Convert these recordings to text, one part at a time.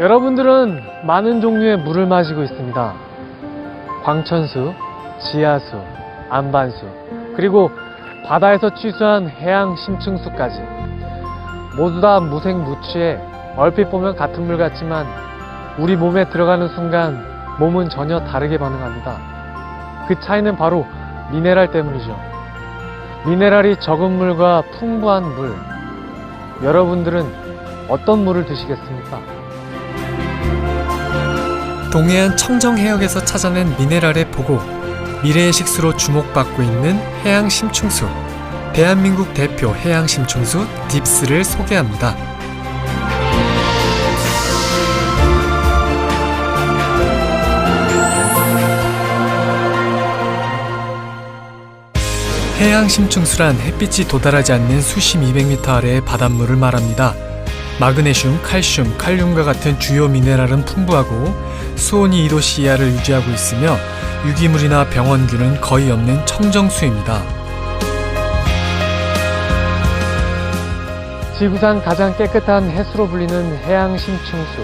여러분들은 많은 종류의 물을 마시고 있습니다. 광천수, 지하수, 안반수, 그리고 바다에서 취수한 해양 심층수까지 모두 다 무색무취해 얼핏 보면 같은 물 같지만 우리 몸에 들어가는 순간 몸은 전혀 다르게 반응합니다. 그 차이는 바로 미네랄 때문이죠. 미네랄이 적은 물과 풍부한 물, 여러분들은 어떤 물을 드시겠습니까? 동해안 청정해역에서 찾아낸 미네랄의 보고, 미래의 식수로 주목받고 있는 해양 심층수, 대한민국 대표 해양 심층수 딥스를 소개합니다. 해양 심층수란 햇빛이 도달하지 않는 수심 200m 아래의 바닷물을 말합니다. 마그네슘, 칼슘, 칼륨과 같은 주요 미네랄은 풍부하고 수온이 2도 이하를 유지하고 있으며 유기물이나 병원균은 거의 없는 청정수입니다. 지구상 가장 깨끗한 해수로 불리는 해양 심층수.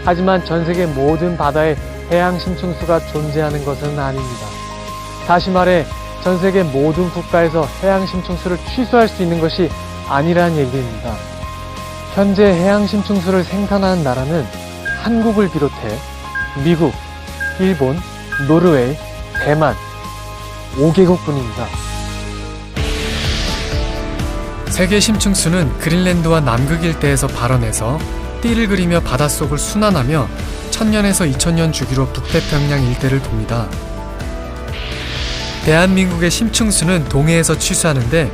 하지만 전 세계 모든 바다에 해양 심층수가 존재하는 것은 아닙니다. 다시 말해 전 세계 모든 국가에서 해양 심층수를 취수할 수 있는 것이 아니라는 얘기입니다. 현재 해양 심층수를 생산하는 나라는 한국을 비롯해 미국, 일본, 노르웨이, 대만 5개국뿐입니다. 세계 심층수는 그린랜드와 남극 일대에서 발원해서 띠를 그리며 바닷속을 순환하며 1000년에서 2000년 주기로 북태평양 일대를 돕니다. 대한민국의 심층수는 동해에서 취수하는데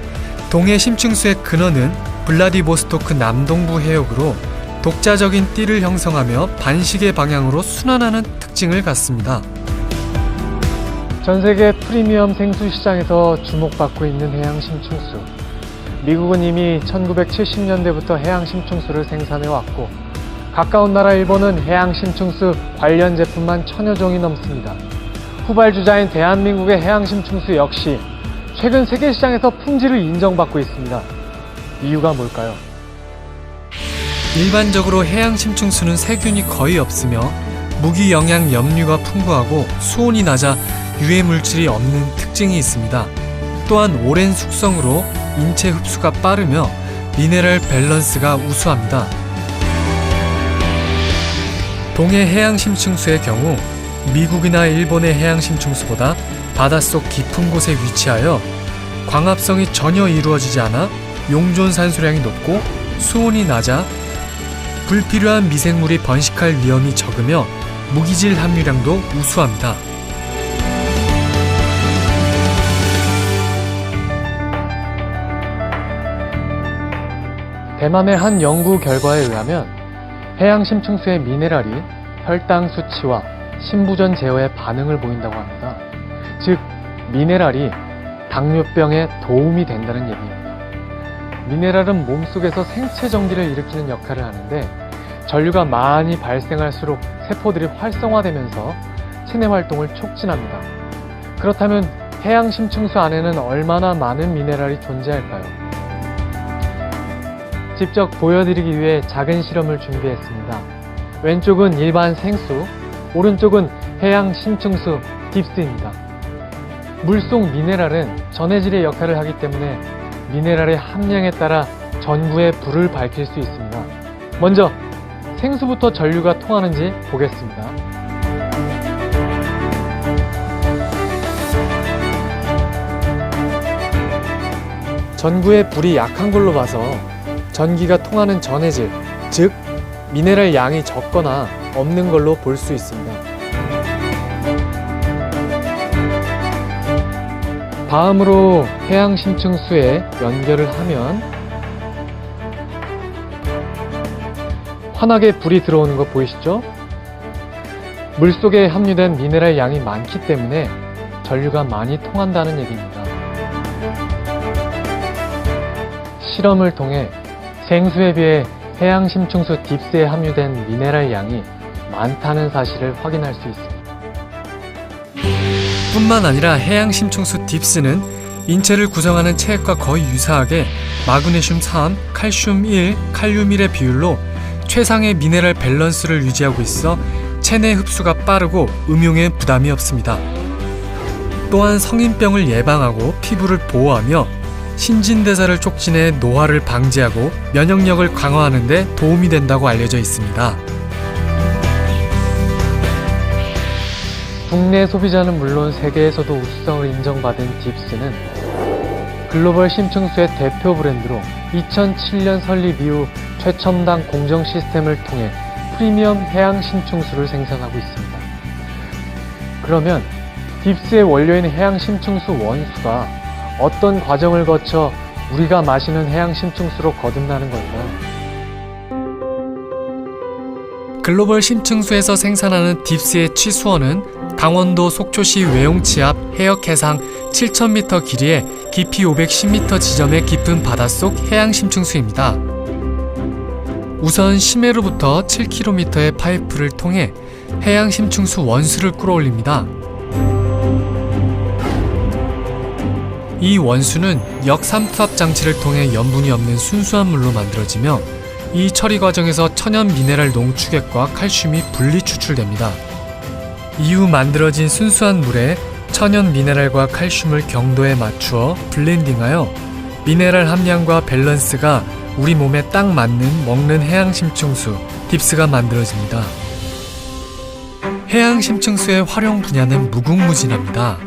동해 심층수의 근원은 블라디보스토크 남동부 해역으로 독자적인 띠를 형성하며 반시계 방향으로 순환하는 특징을 갖습니다. 전 세계 프리미엄 생수 시장에서 주목받고 있는 해양 심층수. 미국은 이미 1970년대부터 해양 심층수를 생산해왔고 가까운 나라 일본은 해양 심층수 관련 제품만 1000여 종이 넘습니다. 후발주자인 대한민국의 해양 심층수 역시 최근 세계 시장에서 품질을 인정받고 있습니다. 이유가 뭘까요? 일반적으로 해양 심층수는 세균이 거의 없으며 무기영양 염류가 풍부하고 수온이 낮아 유해 물질이 없는 특징이 있습니다. 또한 오랜 숙성으로 인체 흡수가 빠르며 미네랄 밸런스가 우수합니다. 동해 해양 심층수의 경우 미국이나 일본의 해양 심층수보다 바닷속 깊은 곳에 위치하여 광합성이 전혀 이루어지지 않아 용존 산소량이 높고 수온이 낮아 불필요한 미생물이 번식할 위험이 적으며 무기질 함유량도 우수합니다. 대만의 한 연구 결과에 의하면 해양 심층수의 미네랄이 혈당 수치와 신부전 제어에 반응을 보인다고 합니다. 즉, 미네랄이 당뇨병에 도움이 된다는 얘기입니다. 미네랄은 몸속에서 생체 전기를 일으키는 역할을 하는데 전류가 많이 발생할수록 세포들이 활성화되면서 체내 활동을 촉진합니다. 그렇다면 해양 심층수 안에는 얼마나 많은 미네랄이 존재할까요? 직접 보여드리기 위해 작은 실험을 준비했습니다. 왼쪽은 일반 생수, 오른쪽은 해양 심층수 딥스입니다. 물속 미네랄은 전해질의 역할을 하기 때문에 미네랄의 함량에 따라 전구의 불을 밝힐 수 있습니다. 먼저 생수부터 전류가 통하는지 보겠습니다. 전구의 불이 약한 걸로 봐서 전기가 통하는 전해질, 즉 미네랄 양이 적거나 없는 걸로 볼 수 있습니다. 다음으로 해양 심층수에 연결을 하면 환하게 불이 들어오는 거 보이시죠? 물속에 함유된 미네랄 양이 많기 때문에 전류가 많이 통한다는 얘기입니다. 실험을 통해 생수에 비해 해양 심층수 딥스에 함유된 미네랄 양이 많다는 사실을 확인할 수 있습니다. 뿐만 아니라 해양 심층수 딥스는 인체를 구성하는 체액과 거의 유사하게 마그네슘 3, 칼슘 1, 칼륨 1의 비율로 최상의 미네랄 밸런스를 유지하고 있어 체내 흡수가 빠르고 음용에 부담이 없습니다. 또한 성인병을 예방하고 피부를 보호하며 신진대사를 촉진해 노화를 방지하고 면역력을 강화하는 데 도움이 된다고 알려져 있습니다. 국내 소비자는 물론 세계에서도 우수성을 인정받은 딥스는 글로벌 심층수의 대표 브랜드로 2007년 설립 이후 최첨단 공정 시스템을 통해 프리미엄 해양 심층수를 생산하고 있습니다. 그러면 딥스의 원료인 해양 심층수 원수가 어떤 과정을 거쳐 우리가 마시는 해양 심층수로 거듭나는 걸까요? 글로벌 심층수에서 생산하는 딥스의 취수원은 강원도 속초시 외용치 앞 해역 해상 7,000m 길이의 깊이 510m 지점의 깊은 바닷속 해양 심층수입니다. 우선 심해로부터 7km의 파이프를 통해 해양 심층수 원수를 끌어올립니다. 이 원수는 역삼투압 장치를 통해 염분이 없는 순수한 물로 만들어지며 이 처리 과정에서 천연 미네랄 농축액과 칼슘이 분리 추출됩니다. 이후 만들어진 순수한 물에 천연 미네랄과 칼슘을 경도에 맞추어 블렌딩하여 미네랄 함량과 밸런스가 우리 몸에 딱 맞는 먹는 해양 심층수 딥스가 만들어집니다. 해양 심층수의 활용 분야는 무궁무진합니다.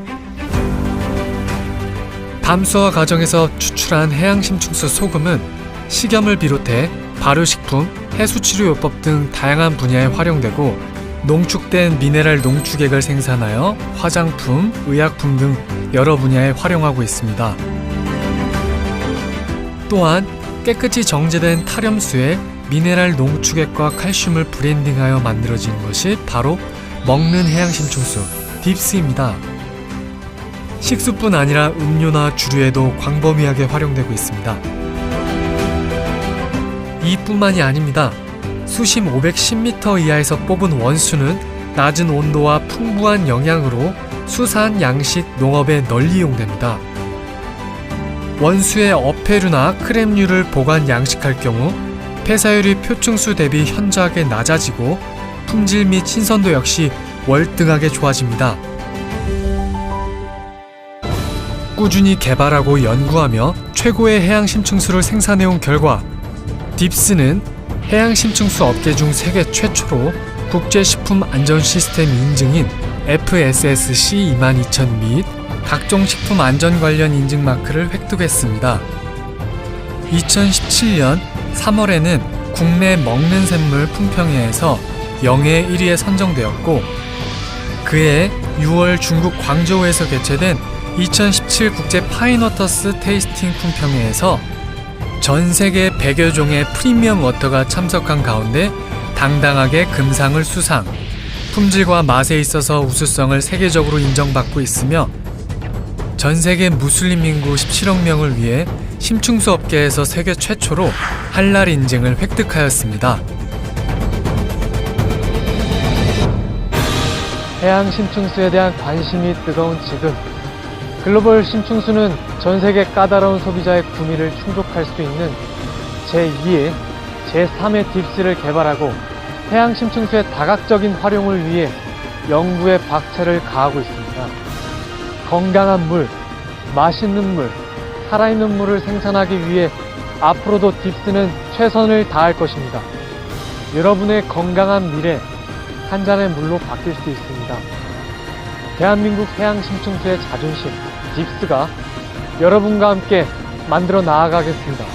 담수화 과정에서 추출한 해양 심층수 소금은 식염을 비롯해 발효식품, 해수치료요법 등 다양한 분야에 활용되고 농축된 미네랄 농축액을 생산하여 화장품, 의약품 등 여러 분야에 활용하고 있습니다. 또한 깨끗이 정제된 탈염수에 미네랄 농축액과 칼슘을 브랜딩하여 만들어진 것이 바로 먹는 해양 심층수 딥스입니다. 식수뿐 아니라 음료나 주류에도 광범위하게 활용되고 있습니다. 이뿐만이 아닙니다. 수심 510m 이하에서 뽑은 원수는 낮은 온도와 풍부한 영양으로 수산, 양식, 농업에 널리 이용됩니다. 원수의 어패류나 크랩류를 보관 양식할 경우 폐사율이 표층수 대비 현저하게 낮아지고 품질 및 신선도 역시 월등하게 좋아집니다. 꾸준히 개발하고 연구하며 최고의 해양 심층수를 생산해온 결과 딥스는 해양 심층수 업계 중 세계 최초로 국제식품안전시스템 인증인 FSSC 22000 및 각종 식품 안전 관련 인증 마크를 획득했습니다. 2017년 3월에는 국내 먹는 샘물 품평회에서 영예 1위에 선정되었고 그해 6월 중국 광저우에서 개최된 2017 국제 파인워터스 테이스팅 품평회에서 전 세계 100여 종의 프리미엄 워터가 참석한 가운데 당당하게 금상을 수상, 품질과 맛에 있어서 우수성을 세계적으로 인정받고 있으며 전 세계 무슬림 인구 17억 명을 위해 심층수 업계에서 세계 최초로 할랄 인증을 획득하였습니다. 해양 심층수에 대한 관심이 뜨거운 지금 글로벌 심층수는 전 세계 까다로운 소비자의 구미를 충족할 수 있는 제2의, 제3의 딥스를 개발하고 해양 심층수의 다각적인 활용을 위해 연구에 박차를 가하고 있습니다. 건강한 물, 맛있는 물, 살아있는 물을 생산하기 위해 앞으로도 딥스는 최선을 다할 것입니다. 여러분의 건강한 미래, 한 잔의 물로 바뀔 수 있습니다. 대한민국 해양 심층수의 자존심, 딥스가 여러분과 함께 만들어 나아가겠습니다.